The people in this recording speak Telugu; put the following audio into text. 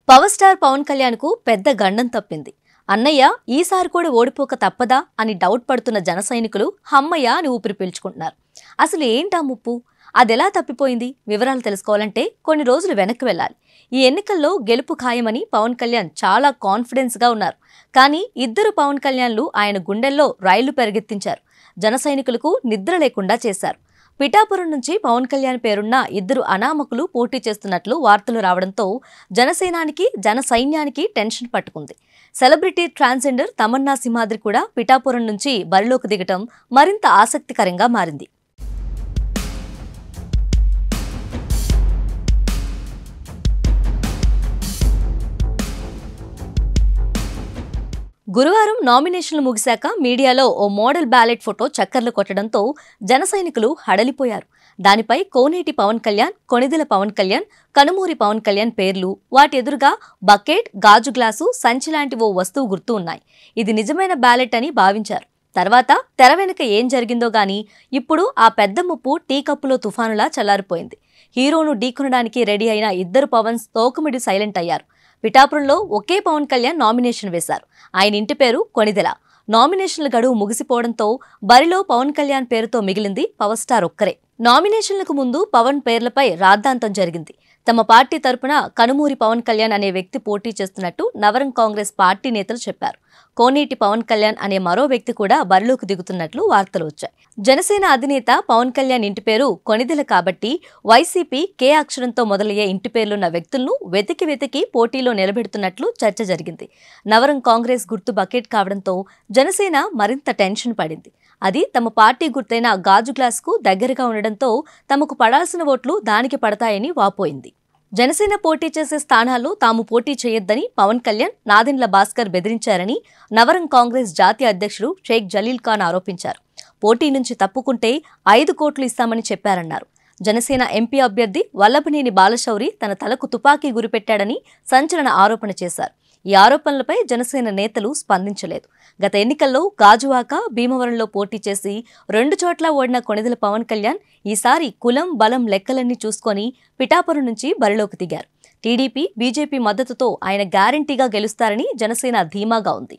పవర్ స్టార్ పవన్ కళ్యాణ్ కు పెద్ద గండం తప్పింది. అన్నయ్య ఈసారి కూడా ఓడిపోక తప్పదా అని డౌట్ పడుతున్న జన సైనికులు హమ్మయ్య అని ఊపిరి పీల్చుకుంటున్నారు. అసలు ఏంటా ముప్పు? అదెలా తప్పిపోయింది? వివరాలు తెలుసుకోవాలంటే కొన్ని రోజులు వెనక్కి వెళ్ళాలి. ఈ ఎన్నికల్లో గెలుపు ఖాయమని పవన్ కళ్యాణ్ చాలా కాన్ఫిడెన్స్ గా ఉన్నారు. కానీ ఇద్దరు పవన్ కళ్యాణ్లు ఆయన గుండెల్లో రైళ్లు పెరిగెత్తించారు. జన సైనికులకు నిద్ర లేకుండా చేశారు. పిఠాపురం నుంచి పవన్ కళ్యాణ్ పేరున్న ఇద్దరు అనామకులు పోటీ చేస్తున్నట్లు వార్తలు రావడంతో జనసేనానికి జన సైన్యానికి టెన్షన్ పట్టుకుంది. సెలబ్రిటీ ట్రాన్స్జెండర్ తమన్నా సింహాద్రి కూడా పిఠాపురం నుంచి బరిలోకి దిగటం మరింత ఆసక్తికరంగా మారింది. గురువారం నామినేషన్లు ముగిశాక మీడియాలో ఓ మోడల్ బ్యాలెట్ ఫోటో చక్కర్లు కొట్టడంతో జన సైనికులు హడలిపోయారు. దానిపై కోనేటి పవన్ కళ్యాణ్, కొణిదెల పవన్ కళ్యాణ్, కనుమూరి పవన్ కళ్యాణ్ పేర్లు, వాటి ఎదురుగా బకెట్, గాజు గ్లాసు, సంచి లాంటి ఓ వస్తువు గుర్తు ఉన్నాయి. ఇది నిజమైన బ్యాలెట్ అని భావించారు. తర్వాత తెర వెనుక ఏం జరిగిందో గానీ ఇప్పుడు ఆ పెద్ద ముప్పు టీ కప్పులో తుఫానులా చల్లారిపోయింది. హీరోను ఢీకొనడానికి రెడీ అయిన ఇద్దరు పవన్స్ తోకమిడి సైలెంట్ అయ్యారు. పిఠాపురంలో ఒకే పవన్ కళ్యాణ్ నామినేషన్ వేశారు. ఆయన ఇంటి పేరు కొణిదెల. నామినేషన్ల గడువు ముగిసిపోవడంతో బరిలో పవన్ కళ్యాణ్ పేరుతో మిగిలింది పవర్ స్టార్ ఒక్కరే. నామినేషన్లకు ముందు పవన్ పేర్లపై రాద్ధాంతం జరిగింది. తమ పార్టీ తరపున కనుమూరి పవన్ కళ్యాణ్ అనే వ్యక్తి పోటీ చేస్తున్నట్టు నవరం కాంగ్రెస్ పార్టీ నేతలు చెప్పారు. కోనేటి పవన్ కళ్యాణ్ అనే మరో వ్యక్తి కూడా బరిలోకి దిగుతున్నట్లు వార్తలు వచ్చాయి. జనసేన అధినేత పవన్ కళ్యాణ్ ఇంటి పేరు కొణిదెల కాబట్టి వైసీపీ కే అక్షరంతో మొదలయ్యే ఇంటి పేర్లున్న వ్యక్తులను వెతికి పోటీలో నిలబెడుతున్నట్లు చర్చ జరిగింది. నవరం కాంగ్రెస్ గుర్తు బకెట్ కావడంతో జనసేన మరింత టెన్షన్ పడింది. అది తమ పార్టీ గుర్తైన గాజు గ్లాసుకు దగ్గరగా ఉండడంతో తమకు పడాల్సిన ఓట్లు దానికి పడతాయని వాపోయింది. జనసేన పోటీ చేసే స్థానాల్లో తాము పోటీ చేయొద్దని పవన్ కళ్యాణ్, నాదెండ్ల భాస్కర్ బెదిరించారని నవరం కాంగ్రెస్ జాతీయ అధ్యక్షుడు షేక్ జలీల్ ఖాన్ ఆరోపించారు. పోటీ నుంచి తప్పుకుంటే 5 కోట్లు ఇస్తామని చెప్పారన్నారు. జనసేన ఎంపీ అభ్యర్థి వల్లభనేని బాలశౌరి తన తలకు తుపాకీ గురిపెట్టాడని సంచలన ఆరోపణ చేశారు. ఈ ఆరోపణలపై జనసేన నేతలు స్పందించలేదు. గత ఎన్నికల్లో గాజువాక, భీమవరంలో పోటీ చేసి 2 చోట్ల ఓడిన కొణిదెల పవన్ కళ్యాణ్ ఈసారి కులం, బలం లెక్కలన్నీ చూసుకొని పిఠాపురం నుంచి బరిలోకి దిగారు. టీడీపీ, బీజేపీ మద్దతుతో ఆయన గ్యారంటీగా గెలుస్తారని జనసేన ధీమాగా ఉంది.